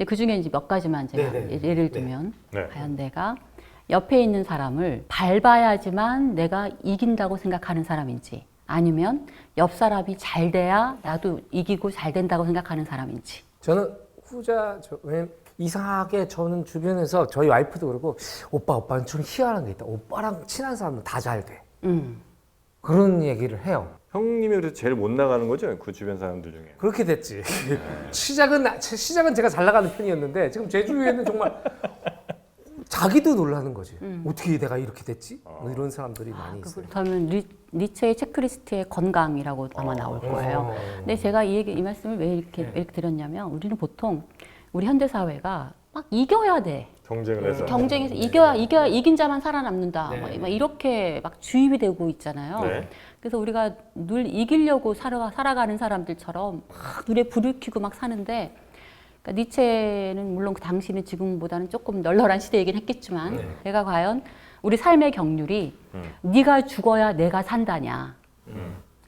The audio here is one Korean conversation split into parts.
근데 그 중에 이제 몇 가지만 제가 예를 들면 과연 내가 옆에 있는 사람을 밟아야지만 내가 이긴다고 생각하는 사람인지, 아니면 옆 사람이 잘 돼야 나도 이기고 잘 된다고 생각하는 사람인지. 저는 후자죠. 왜냐면 이상하게 저는 주변에서 저희 와이프도 그러고 오빠는 좀 희한한 게 있다. 오빠랑 친한 사람은 다 잘 돼. 그런 얘기를 해요. 형님이 그래서 제일 못 나가는 거죠? 그 주변 사람들 중에. 그렇게 됐지. 시작은 제가 잘 나가는 편이었는데 지금 제 주위에는 정말 자기도 놀라는 거지. 어떻게 내가 이렇게 됐지? 뭐 이런 사람들이 많이 있어요. 그러면 니체의 체크리스트의 건강이라고 아마 나올 거예요. 근데 제가 이 말씀을 왜 이렇게 드렸냐면, 우리는 보통 우리 현대 사회가 막 이겨야 돼. 경쟁을 해서. 경쟁에서 이긴 자만 살아남는다. 막 이렇게 막 주입이 되고 있잖아요. 네. 그래서 우리가 늘 이기려고 살아가는 사람들처럼 막 눈에 불을 켜고 막 사는데, 그러니까 니체는 물론 그 당시는 지금보다는 조금 널널한 시대이긴 했겠지만, 내가 과연 우리 삶의 경륜이 네가 죽어야 내가 산다냐,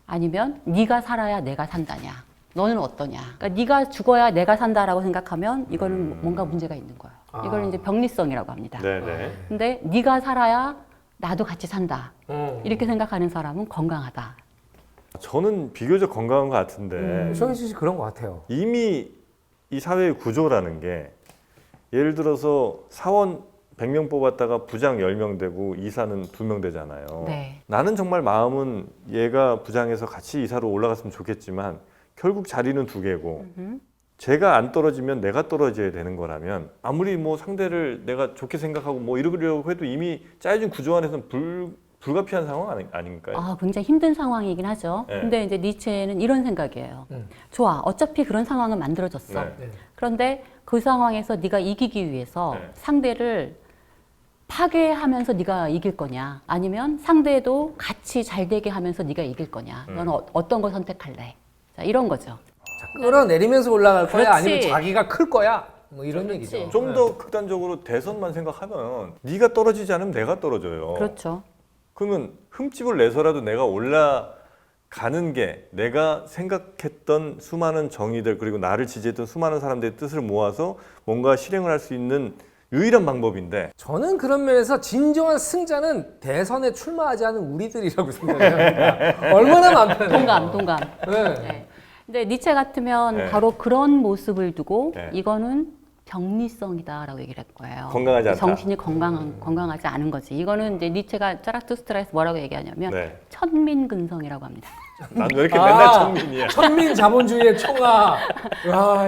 아니면 네가 살아야 내가 산다냐, 너는 어떠냐. 그러니까 네가 죽어야 내가 산다라고 생각하면 이거는 뭔가 문제가 있는 거예요. 이걸 이제 병리성이라고 합니다. 네네. 근데 네가 살아야 나도 같이 산다, 이렇게 생각하는 사람은 건강하다. 저는 비교적 건강한 것 같은데 정혜진 씨 그런 것 같아요. 이미 이 사회의 구조라는 게, 예를 들어서 사원 100명 뽑았다가 부장 10명 되고 이사는 2명 되잖아요. 네. 나는 정말 마음은 얘가 부장해서 같이 이사로 올라갔으면 좋겠지만 결국 자리는 2개고 제가 안 떨어지면 내가 떨어져야 되는 거라면, 아무리 뭐 상대를 내가 좋게 생각하고 뭐 이러려고 해도 이미 짜여진 구조 안에서는 불가피한 상황 아닌가요? 굉장히 힘든 상황이긴 하죠. 네. 근데 이제 니체는 이런 생각이에요. 좋아, 어차피 그런 상황은 만들어졌어. 네. 그런데 그 상황에서 네가 이기기 위해서 네. 상대를 파괴하면서 네가 이길 거냐, 아니면 상대도 같이 잘 되게 하면서 네가 이길 거냐. 너는 어떤 걸 선택할래? 자, 이런 거죠. 끌어내리면서 올라갈 거야? 그렇지. 아니면 자기가 클 거야? 뭐 이런 얘기죠. 좀 더 극단적으로 대선만 생각하면 네가 떨어지지 않으면 내가 떨어져요. 그렇죠. 그러면 흠집을 내서라도 내가 올라가는 게, 내가 생각했던 수많은 정의들, 그리고 나를 지지했던 수많은 사람들의 뜻을 모아서 뭔가 실행을 할 수 있는 유일한 방법인데, 저는 그런 면에서 진정한 승자는 대선에 출마하지 않은 우리들이라고 생각합니다. 얼마나 많다는 동감. 네. 네. 근데 니체 같으면 네. 바로 그런 모습을 두고 네. 이거는 병리성이다라고 얘기를 할 거예요. 건강하지 않다. 정신이 건강하지 않은 거지. 이거는 이제 니체가 자라투스트라에서 뭐라고 얘기하냐면 네. 천민근성이라고 합니다. 난 왜 이렇게 맨날 천민이야? 천민 자본주의의 청아.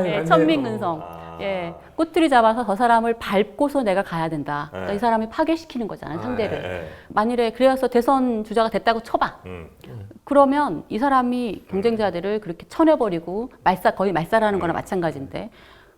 예, 천민근성. 예, 꼬투리 잡아서 저 사람을 밟고서 내가 가야 된다. 그러니까 이 사람이 파괴시키는 거잖아요, 상대를. 네. 만일에 그래서 대선 주자가 됐다고 쳐봐. 그러면 이 사람이 경쟁자들을 그렇게 쳐내버리고 거의 말살하는 거나 마찬가지인데,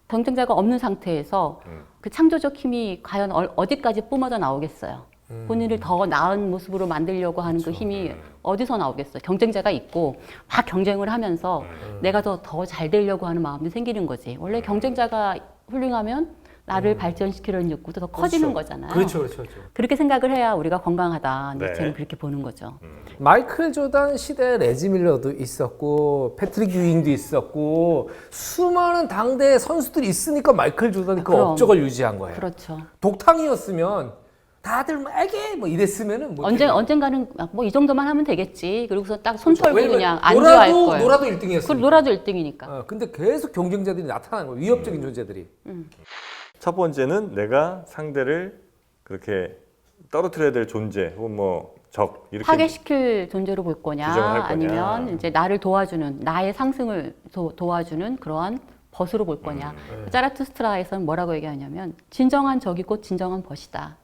경쟁자가 없는 상태에서 그 창조적 힘이 과연 어디까지 뿜어져 나오겠어요. 본인을 더 나은 모습으로 만들려고 하는 그 힘이 어디서 나오겠어요. 경쟁자가 있고 막 경쟁을 하면서 내가 더 잘 되려고 하는 마음이 생기는 거지. 원래 경쟁자가 훌륭하면 나를 발전시키려는 욕구도 더 커지는 거잖아요. 그렇죠. 그렇게 생각을 해야 우리가 건강하다. 네. 니체는 그렇게 보는 거죠. 마이클 조던 시대에 레지 밀러도 있었고 패트릭 유잉도 있었고 수많은 당대 선수들이 있으니까 마이클 조던이 그 그럼. 업적을 유지한 거예요. 그렇죠. 독탕이었으면 다들 뭐 애게 뭐 이랬으면은 뭐 언젠가는 뭐 이 정도만 하면 되겠지. 그리고서 딱 손 털고 왜냐면 그냥 안주할 거예요. 놀아도 1등이었으니까. 그 놀아도 1등이니까. 근데 계속 경쟁자들이 나타나는 거예요. 위협적인 존재들이. 첫 번째는 내가 상대를 그렇게 떨어뜨려야 될 존재, 혹은 뭐 적, 이렇게 파괴시킬 존재로 볼 거냐, 규정을 할 거냐. 아니면 이제 나를 도와주는, 나의 상승을 도와주는 그러한 벗으로 볼 거냐. 자라투스트라에서는 뭐라고 얘기하냐면, 진정한 적이 곧 진정한 벗이다.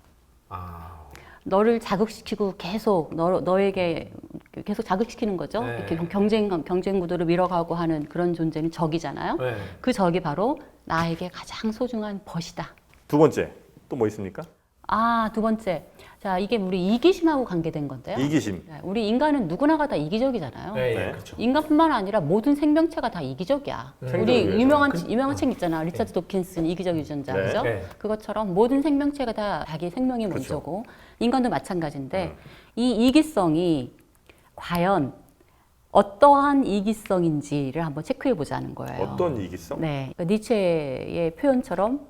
너를 자극시키고 계속 너에게 계속 자극시키는 거죠. 네. 이렇게 경쟁 구도를 밀어가고 하는 그런 존재는 적이잖아요. 네. 그 적이 바로 나에게 가장 소중한 벗이다. 두 번째 또 뭐 있습니까? 두 번째. 자, 이게 우리 이기심하고 관계된 건데요. 이기심. 네, 우리 인간은 누구나가 다 이기적이잖아요. 네. 그렇죠. 인간뿐만 아니라 모든 생명체가 다 이기적이야. 우리 생존을 유명한 책 있잖아. 리차드 도킨슨 이기적 유전자. 네. 그죠? 네. 그것처럼 모든 생명체가 다 자기 생명이 먼저고 인간도 마찬가지인데 이 이기성이 과연 어떠한 이기성인지를 한번 체크해 보자는 거예요. 어떤 이기성? 네, 그러니까 니체의 표현처럼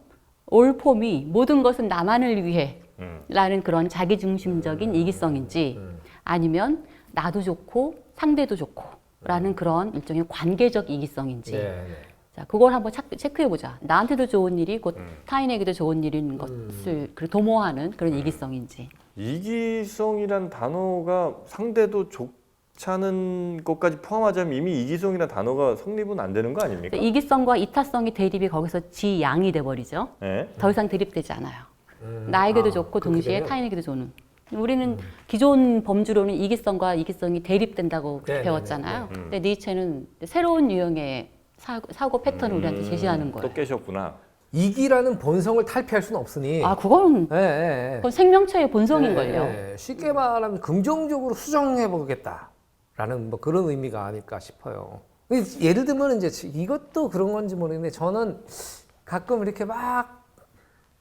all for me, 모든 것은 나만을 위해 라는 그런 자기중심적인 이기성인지 아니면 나도 좋고 상대도 좋고 라는 그런 일종의 관계적 이기성인지 네, 네. 자, 그걸 한번 체크해 보자. 나한테도 좋은 일이 곧 타인에게도 좋은 일인 것을 도모하는 그런 이기성인지. 이기성이란 단어가 상대도 좋다는 것까지 포함하자면 이미 이기성이란 단어가 성립은 안 되는 거 아닙니까? 이기성과 이타성의 대립이 거기서 지양이 돼버리죠. 네. 더 이상 대립되지 않아요. 나에게도 좋고 그렇게 동시에 되면? 타인에게도 좋은. 우리는 기존 범주로는 이기성과 이기성이 대립된다고 네, 배웠잖아요. 네, 네. 근데 니체는 새로운 유형의 사고 패턴을 우리한테 제시하는 거예요. 또 깨셨구나. 이기라는 본성을 탈피할 수는 없으니. 아, 그건, 예, 예, 예. 그건 생명체의 본성인걸요. 예, 예. 쉽게 말하면 긍정적으로 수정해 보겠다라는 뭐 그런 의미가 아닐까 싶어요. 예를 들면 이제 이것도 그런 건지 모르겠는데 저는 가끔 이렇게 막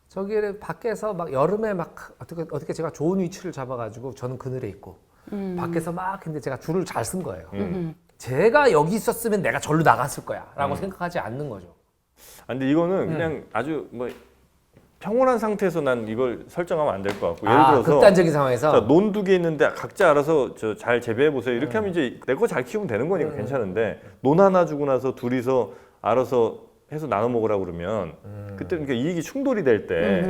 저기 밖에서 막 여름에 막 어떻게 제가 좋은 위치를 잡아가지고 저는 그늘에 있고 밖에서 막 근데 제가 줄을 잘 쓴 거예요. 제가 여기 있었으면 내가 절로 나갔을 거야라고 생각하지 않는 거죠. 아, 근데 이거는 그냥 아주 뭐 평온한 상태에서 난 이걸 설정하면 안 될 것 같고 예를 들어서 극단적인 상황에서 자, 논 두 개 있는데 각자 알아서 잘 재배해 보세요. 이렇게 하면 이제 내 거 잘 키우면 되는 거니까 괜찮은데 논 하나 주고 나서 둘이서 알아서 해서 나눠 먹으라고 그러면 그때 그러니까 이익이 충돌이 될 때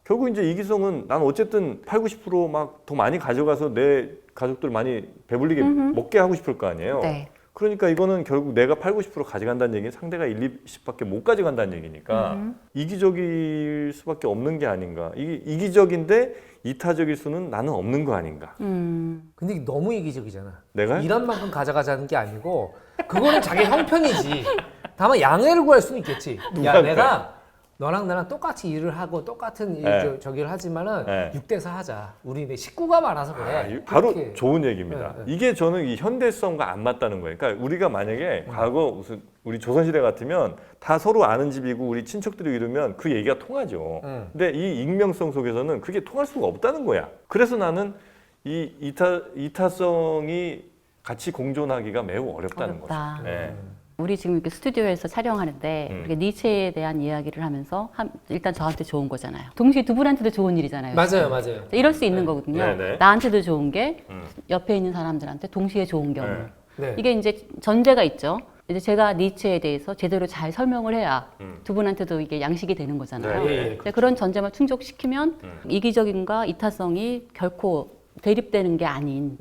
결국 이제 이기성은 난 어쨌든 8, 90%막 더 많이 가져가서 내 가족들 많이 배불리게 먹게 하고 싶을 거 아니에요. 네. 그러니까 이거는 결국 내가 8, 90% 가져간다는 얘기는 상대가 1, 20밖에 못 가져간다는 얘기니까 이기적일 수밖에 없는 게 아닌가. 이기적인데 이타적일 수는 나는 없는 거 아닌가. 근데 이게 너무 이기적이잖아. 내가요? 일한 만큼 가져가자는 게 아니고 그거는 자기 형편이지. 다만 양해를 구할 수는 있겠지. 야, 누구한테? 내가 너랑 나랑 똑같이 일을 하고 똑같은 네. 저기를 하지만은 네. 6대4 하자. 우리 내 식구가 많아서 그래. 바로 그렇게. 좋은 얘기입니다. 네. 이게 저는 이 현대성과 안 맞다는 거예요. 그러니까 우리가 만약에 과거 무슨 우리 조선시대 같으면 다 서로 아는 집이고 우리 친척들이 이러면 그 얘기가 통하죠. 근데 이 익명성 속에서는 그게 통할 수가 없다는 거야. 그래서 나는 이 이타성이 같이 공존하기가 매우 어렵다는 어렵다. 거죠. 네. 우리 지금 이렇게 스튜디오에서 촬영하는데 우리가 니체에 대한 이야기를 하면서 일단 저한테 좋은 거잖아요. 동시에 두 분한테도 좋은 일이잖아요. 맞아요. 이럴 수 있는 거거든요. 네네. 나한테도 좋은 게 옆에 있는 사람들한테 동시에 좋은 경우. 네. 이게 이제 전제가 있죠. 이제 제가 니체에 대해서 제대로 잘 설명을 해야 두 분한테도 이게 양식이 되는 거잖아요. 네. 예, 예. 근데 그런 전제만 충족시키면 이기적인과 이타성이 결코 대립되는 게 아닌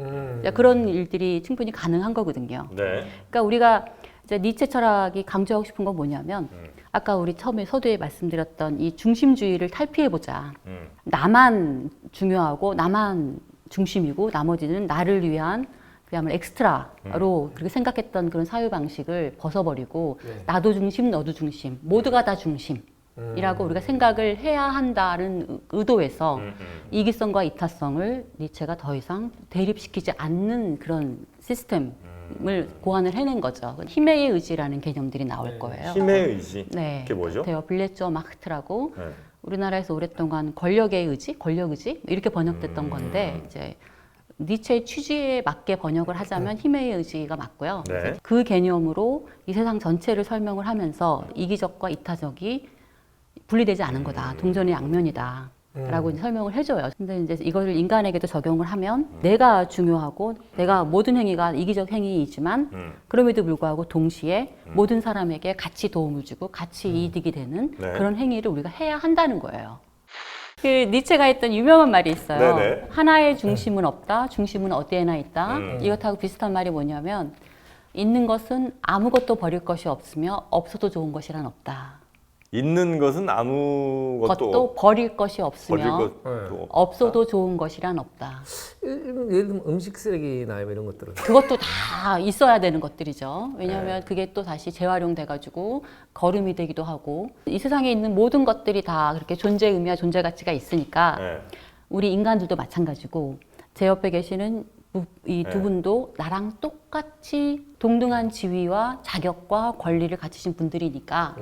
그런 일들이 충분히 가능한 거거든요. 네. 그러니까 우리가 이제 니체 철학이 강조하고 싶은 건 뭐냐면 아까 우리 처음에 서두에 말씀드렸던 이 중심주의를 탈피해보자. 나만 중요하고 나만 중심이고 나머지는 나를 위한 그야말로 엑스트라로 그렇게 생각했던 그런 사유 방식을 벗어버리고 나도 중심, 너도 중심, 모두가 다 중심이라고 우리가 생각을 해야 한다는 의도에서 이기성과 이타성을 니체가 더 이상 대립시키지 않는 그런 시스템을 고안을 해낸 거죠. 힘의 의지라는 개념들이 나올 거예요. 힘의 의지. 네, 그게 뭐죠? 데어 빌레조 마크트라고 네. 우리나라에서 오랫동안 권력의 의지, 권력 의지 이렇게 번역됐던 건데 이제 니체의 취지에 맞게 번역을 하자면 힘의 의지가 맞고요. 네. 이제 그 개념으로 이 세상 전체를 설명을 하면서 이기적과 이타적이 분리되지 않은 거다. 동전의 양면이다. 라고 이제 설명을 해줘요. 근데 이제 이걸 인간에게도 적용을 하면 내가 중요하고 내가 모든 행위가 이기적 행위이지만 그럼에도 불구하고 동시에 모든 사람에게 같이 도움을 주고 같이 이득이 되는 네. 그런 행위를 우리가 해야 한다는 거예요. 그 니체가 했던 유명한 말이 있어요. 네네. 하나의 중심은 없다. 중심은 어디에나 있다. 이것하고 비슷한 말이 뭐냐면 있는 것은 아무것도 버릴 것이 없으며 없어도 좋은 것이란 없다. 있는 것은 아무것도 것도 버릴 것이 버릴 없으며 것도 없어도 좋은 것이란 없다. 예를 들면 음식 쓰레기나 이런 것들은 그것도 다 있어야 되는 것들이죠. 왜냐하면 그게 또 다시 재활용돼가지고 거름이 되기도 하고 이 세상에 있는 모든 것들이 다 그렇게 존재 의미와 존재 가치가 있으니까 네. 우리 인간들도 마찬가지고 제 옆에 계시는 이 두 분도 나랑 똑같이 동등한 지위와 자격과 권리를 가지신 분들이니까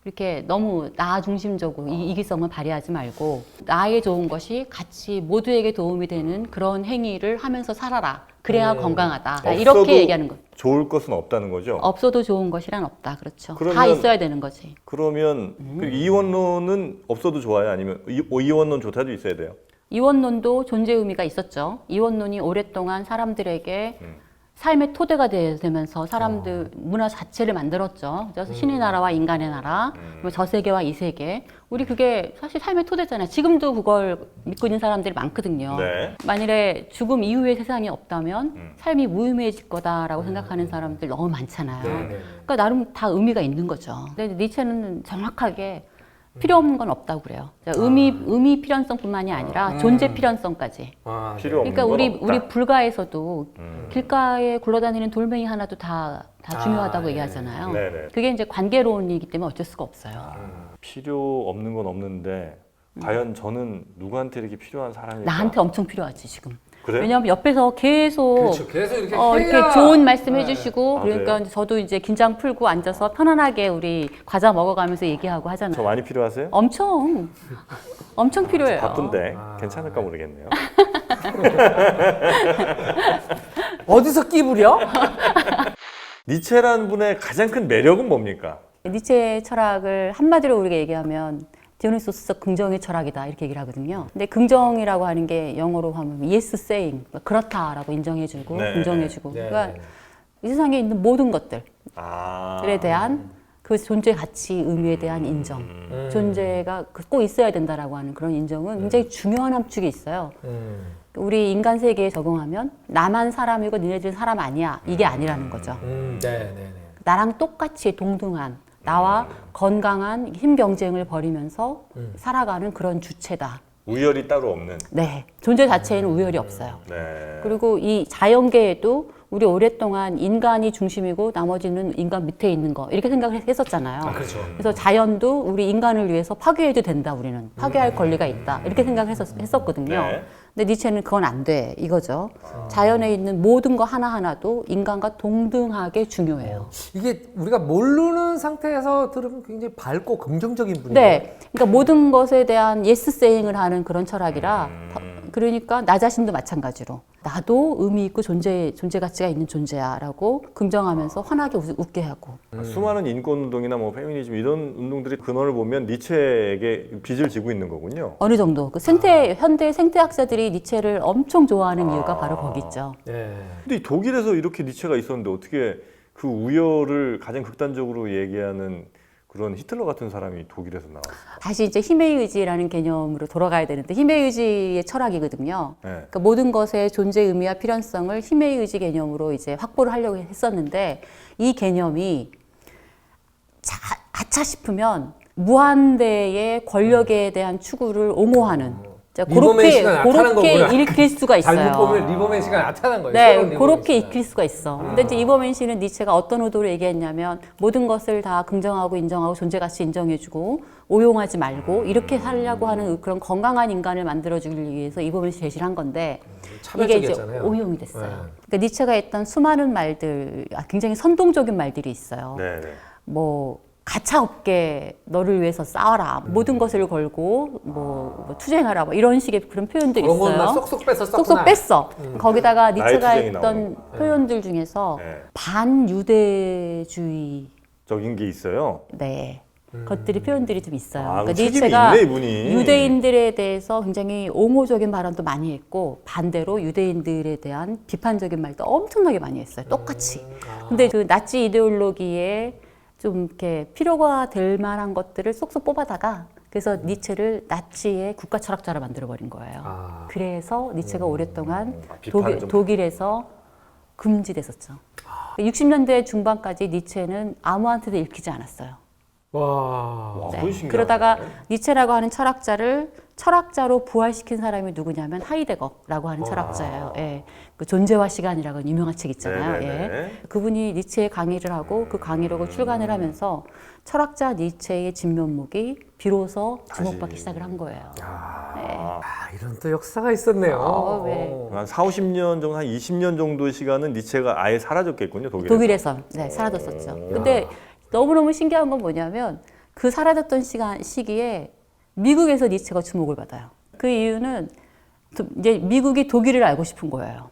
이렇게 너무 나 중심적으로 이기성을 발휘하지 말고 나의 좋은 것이 같이 모두에게 도움이 되는 그런 행위를 하면서 살아라. 그래야 건강하다. 없어도 이렇게 얘기하는 거. 좋을 것은 없다는 거죠. 없어도 좋은 것이란 없다. 그렇죠. 다 그러면- 있어야 되는 거지. 그러면 그 이원론은 없어도 좋아요? 아니면 이원론 조차도 있어야 돼요? 이원론도 존재 의미가 있었죠. 이원론이 오랫동안 사람들에게 삶의 토대가 되면서 사람들 문화 자체를 만들었죠. 그래서 신의 나라와 인간의 나라, 그리고 저 세계와 이 세계. 우리 그게 사실 삶의 토대잖아요. 지금도 그걸 믿고 있는 사람들이 많거든요. 네. 만일에 죽음 이후의 세상이 없다면 삶이 무의미해질 거다라고 생각하는 사람들 너무 많잖아요. 그러니까 나름 다 의미가 있는 거죠. 근데 니체는 정확하게 필요 없는 건 없다고 그래요. 의미 필연성뿐만이 아니라 존재 필연성까지. 아, 필요 없는 그러니까 건 없다. 우리 불가에서도 길가에 굴러다니는 돌멩이 하나도 다 중요하다고 얘기하잖아요. 네네. 그게 이제 관계론이기 때문에 어쩔 수가 없어요. 필요 없는 건 없는데 과연 저는 누구한테 이렇게 필요한 사람일까? 나한테 엄청 필요하지 지금. 그래? 왜냐하면 옆에서 계속 그렇죠. 계속 이렇게 이렇게 해야- 좋은 말씀 네. 해주시고 아, 그러니까 그래요? 저도 이제 긴장 풀고 앉아서 편안하게 우리 과자 먹어가면서 얘기하고 저 하잖아요. 많이 필요하세요? 엄청 필요해요. 바쁜데 괜찮을까 모르겠네요. 어디서 끼부려? 니체라는 분의 가장 큰 매력은 뭡니까? 니체 철학을 한마디로 우리가 얘기하면 디오니소스적 긍정의 철학이다 이렇게 얘기를 하거든요. 근데 긍정이라고 하는 게 영어로 하면 yes saying, 그렇다라고 인정해주고 네. 긍정해주고. 네. 그러니까 이 세상에 있는 모든 것들에 아, 대한 그 존재 가치, 의미에 대한 인정, 존재가 꼭 있어야 된다라고 하는 그런 인정은 굉장히 중요한 함축이 있어요. 우리 인간 세계에 적용하면 나만 사람이고 니네들은 사람 아니야 이게 아니라는 거죠. 네. 나랑 똑같이 동등한 나와 건강한 힘 경쟁을 벌이면서 살아가는 그런 주체다. 우열이 따로 없는. 네, 존재 자체에는 우열이 없어요. 네. 그리고 이 자연계에도 우리 오랫동안 인간이 중심이고 나머지는 인간 밑에 있는 거 이렇게 생각을 했었잖아요. 그렇죠. 그래서 자연도 우리 인간을 위해서 파괴해도 된다. 우리는 파괴할 권리가 있다. 이렇게 생각을 했었거든요. 네. 근데 니체는 그건 안 돼. 이거죠. 자연에 있는 모든 거 하나하나도 인간과 동등하게 중요해요. 이게 우리가 모르는 상태에서 들으면 굉장히 밝고 긍정적인 분이에요. 네. 그러니까 모든 것에 대한 예스 세잉을 하는 그런 철학이라 그러니까 나 자신도 마찬가지로 나도 의미 있고 존재 가치가 있는 존재야라고 긍정하면서 환하게 웃게 하고. 수많은 인권 운동이나 뭐 페미니즘 이런 운동들이 근원을 보면 니체에게 빚을 지고 있는 거군요. 어느 정도 그 현대 생태학자들이 니체를 엄청 좋아하는 이유가 바로 거기 있죠. 네. 근데 이 독일에서 이렇게 니체가 있었는데 어떻게 그 우열을 가장 극단적으로 얘기하는 그런 히틀러 같은 사람이 독일에서 나왔어요? 다시 이제 힘의 의지라는 개념으로 돌아가야 되는데 힘의 의지의 철학이거든요. 네. 그러니까 모든 것의 존재 의미와 필연성을 힘의 의지 개념으로 이제 확보를 하려고 했었는데 이 개념이 아차 싶으면 무한대의 권력에 대한 추구를 옹호하는 리버맨 씨가 나타난 그렇게 거구나. 읽힐 수가 있어요. 잘못 보면 리버맨 씨가 나타난 거예요. 네, 새로운 리버맨 그렇게 씨가. 익힐 수가 있어. 근데 이제 이버맨 씨는 니체가 어떤 의도로 얘기했냐면 모든 것을 다 긍정하고 인정하고 존재가치 인정해주고 오용하지 말고 이렇게 살려고 하는 그런 건강한 인간을 만들어주기 위해서 이버맨 씨 제시를 한 건데 이게 이제 차별적이었잖아요. 오용이 됐어요. 네. 그러니까 니체가 했던 수많은 말들, 굉장히 선동적인 말들이 있어요. 네, 네. 뭐 가차없게 너를 위해서 싸워라. 모든 것을 걸고 뭐 투쟁하라. 뭐 이런 식의 그런 표현들이 그런 있어요. 것만 쏙쏙 뺏어 썼구나. 쏙쏙 뺐어. 거기다가 니체가 투쟁이 했던 나오는 표현들 중에서 네. 반유대주의 적인 게 있어요. 네. 것들이 표현들이 좀 있어요. 아, 그러니까 책임이 니체가 있네, 이분이. 유대인들에 대해서 굉장히 옹호적인 발언도 많이 했고 반대로 유대인들에 대한 비판적인 말도 엄청나게 많이 했어요. 똑같이. 근데 그 나치 이데올로기에 좀 이렇게 필요가 될 만한 것들을 쏙쏙 뽑아다가 그래서 니체를 나치의 국가 철학자로 만들어 버린 거예요. 아. 그래서 니체가 오랫동안 비판을 좀 독일에서 금지됐었죠. 60년대 중반까지 니체는 아무한테도 읽히지 않았어요. 와. 와, 그건 신기하네. 그러다가 니체라고 하는 철학자를 철학자로 부활시킨 사람이 누구냐면 하이데거라고 하는 철학자예요. 예. 그 존재와 시간이라고 하는 유명한 책 있잖아요. 네네네. 예. 그분이 니체의 강의를 하고 그 강의록을 출간을 하면서 철학자 니체의 진면목이 비로소 주목받기 시작을 한 거예요. 아, 이런 또 역사가 있었네요. 네. 한 4, 50년 정도, 한 20년 정도의 시간은 니체가 아예 사라졌겠군요, 독일에서. 독일에서 네, 사라졌었죠. 근데 너무너무 신기한 건 뭐냐면 그 사라졌던 시기에 미국에서 니체가 주목을 받아요. 그 이유는 이제 미국이 독일을 알고 싶은 거예요.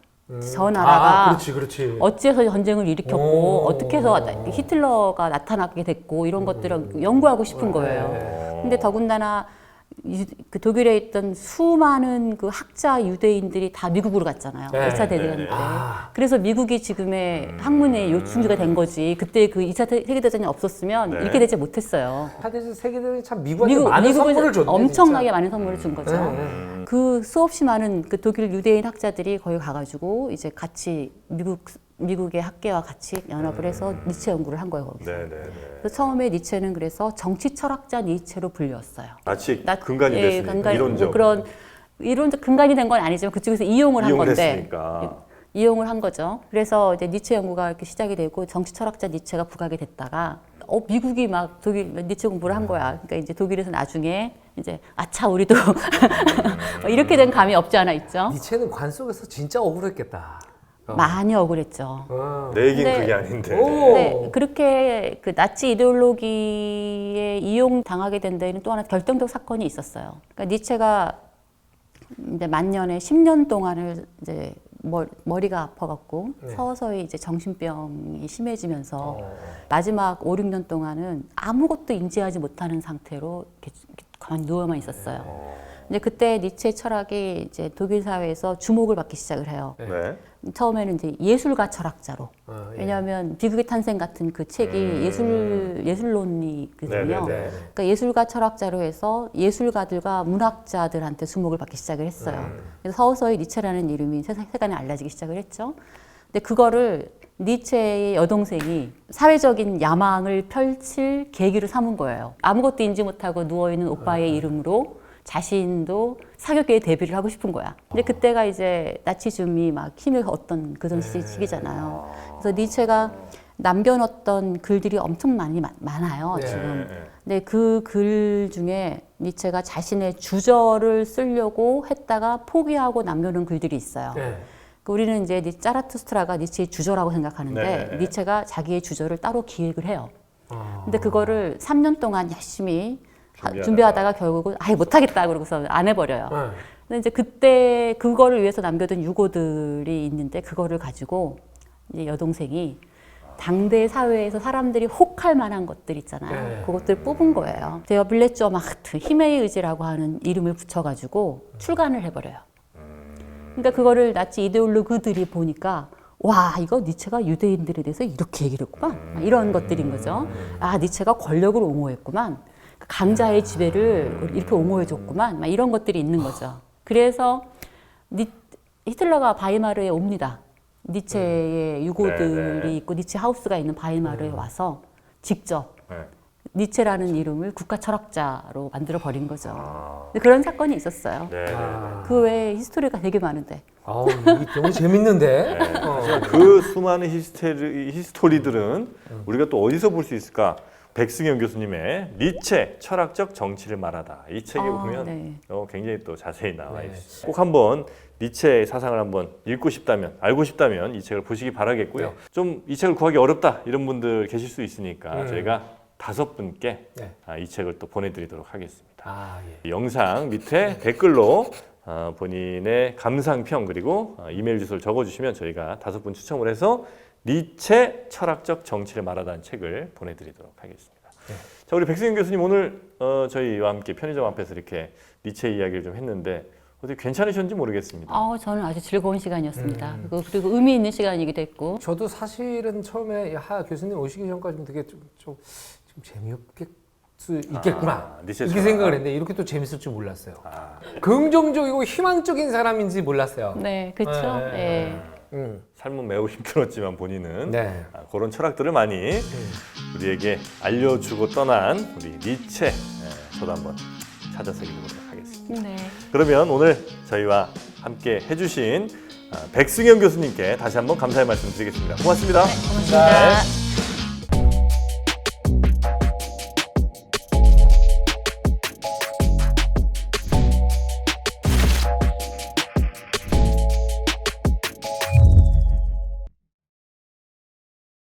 저 나라가 그렇지. 어찌해서 전쟁을 일으켰고 어떻게 해서 히틀러가 나타나게 됐고 이런 것들을 연구하고 싶은 거예요. 근데 더군다나 그 독일에 있던 수많은 그 학자 유대인들이 다 미국으로 갔잖아요. 2차 대전 때. 그래서 미국이 지금의 학문의 요충지가 된 거지. 그때 그 2차 세계대전이 없었으면 이렇게 되지 못했어요. 4대 세계대전이 참 미국한테 많은 선물을 줬네. 엄청나게 진짜. 많은 선물을 준 거죠. 그 수없이 많은 그 독일 유대인 학자들이 거기 가가지고 이제 같이 미국의 학계와 같이 연합을 해서 니체 연구를 한 거예요. 거기서. 그래서 처음에 니체는 그래서 정치 철학자 니체로 불렸어요. 마치 근간이 됐으니까 이론적. 뭐 그런 이론적 근간이 된 건 아니지만 그쪽에서 이용을 한 건데 했으니까. 이용을 한 거죠. 그래서 이제 니체 연구가 이렇게 시작이 되고 정치 철학자 니체가 부각이 됐다가 미국이 막 독일 니체 공부를 한 거야. 그러니까 이제 독일에서 나중에 이제 아차 우리도 이렇게 된 감이 없지 않아 있죠. 니체는 관 속에서 진짜 억울했겠다. 많이 억울했죠. 내 얘기는 근데- 그게 아닌데. 네, 그렇게 그 나치 이데올로기에 이용당하게 된 데에는 또 하나 결정적 사건이 있었어요. 그러니까 니체가 이제 만년에 10년 동안을 이제 머리가 아파갖고 서서히 이제 정신병이 심해지면서 마지막 5, 6년 동안은 아무것도 인지하지 못하는 상태로 이렇게 가만히 누워만 있었어요. 이제 그때 니체의 철학이 이제 독일 사회에서 주목을 받기 시작을 해요. 네. 처음에는 이제 예술가 철학자로. 왜냐하면 비극의 탄생 같은 그 책이 예술론이거든요. 그러니까 예술가 철학자로 해서 예술가들과 문학자들한테 주목을 받기 시작을 했어요. 그래서 서서히 니체라는 이름이 세간에 알려지기 시작을 했죠. 근데 그거를 니체의 여동생이 사회적인 야망을 펼칠 계기로 삼은 거예요. 아무것도 인지 못하고 누워있는 오빠의 이름으로 자신도 사교계에 데뷔를 하고 싶은 거야. 근데 그때가 이제 나치즘이 막 힘을 얻던 그런 시기잖아요. 그래서 니체가 남겨놓던 글들이 엄청 많아요, 지금. 근데 그 글 중에 니체가 자신의 주저를 쓰려고 했다가 포기하고 남겨놓은 글들이 있어요. 우리는 이제 자라투스트라가 니체의 주저라고 생각하는데 니체가 자기의 주저를 따로 기획을 해요. 근데 그거를 3년 동안 열심히 준비하다가 결국은 아예 못하겠다 그러고서 안 해버려요. 근데 이제 그때 그거를 위해서 남겨둔 유고들이 있는데 그거를 가지고 이제 여동생이 당대 사회에서 사람들이 혹할 만한 것들 있잖아요. 그것들 뽑은 거예요. 제가 블레츠어 마흐트 힘의 의지라고 하는 이름을 붙여가지고 출간을 해버려요. 그러니까 그거를 나치 이데올로그들이 보니까 와 이거 니체가 유대인들에 대해서 이렇게 얘기를 했구만 이런 것들인 거죠. 아 니체가 권력을 옹호했구만. 강자의 지배를 이렇게 옹호해줬구만. 막 이런 것들이 있는 거죠. 그래서 히틀러가 바이마르에 옵니다. 니체의 유고들이 있고 니체 하우스가 있는 바이마르에 와서 직접 니체라는 이름을 국가 철학자로 만들어 버린 거죠. 그런 사건이 있었어요. 그 외에 히스토리가 되게 많은데. 이게 너무 재밌는데. 하지만 그 수많은 히스토리들은 우리가 또 어디서 볼 수 있을까? 백승현 교수님의 니체 철학적 정치를 말하다 이 책에 보면 굉장히 또 자세히 나와 있어요. 꼭 한번 니체의 사상을 한번 읽고 싶다면 알고 싶다면 이 책을 보시기 바라겠고요. 좀 이 책을 구하기 어렵다 이런 분들 계실 수 있으니까 저희가 5분께 이 책을 또 보내드리도록 하겠습니다. 이 영상 밑에 댓글로 본인의 감상평 그리고 이메일 주소를 적어주시면 저희가 5분 추첨을 해서 니체 철학적 정치를 말하다는 책을 보내드리도록 하겠습니다. 자, 우리 백승현 교수님 오늘 저희와 함께 편의점 앞에서 이렇게 니체 이야기를 좀 했는데 어떻게 괜찮으셨는지 모르겠습니다. 저는 아주 즐거운 시간이었습니다. 그리고 의미 있는 시간이기도 했고. 저도 사실은 처음에 하 교수님 오시기 전까지는 되게 좀 재미없게 수 있겠구나 이렇게 생각을 했는데 이렇게 또 재밌을 줄 몰랐어요. 긍정적이고 희망적인 사람인지 몰랐어요. 네, 그렇죠. 삶은 매우 힘들었지만 본인은 그런 철학들을 많이 우리에게 알려주고 떠난 우리 니체 저도 한번 찾아서 읽어보도록 하겠습니다. 그러면 오늘 저희와 함께 해주신 백승현 교수님께 다시 한번 감사의 말씀 드리겠습니다. 고맙습니다. 고맙습니다.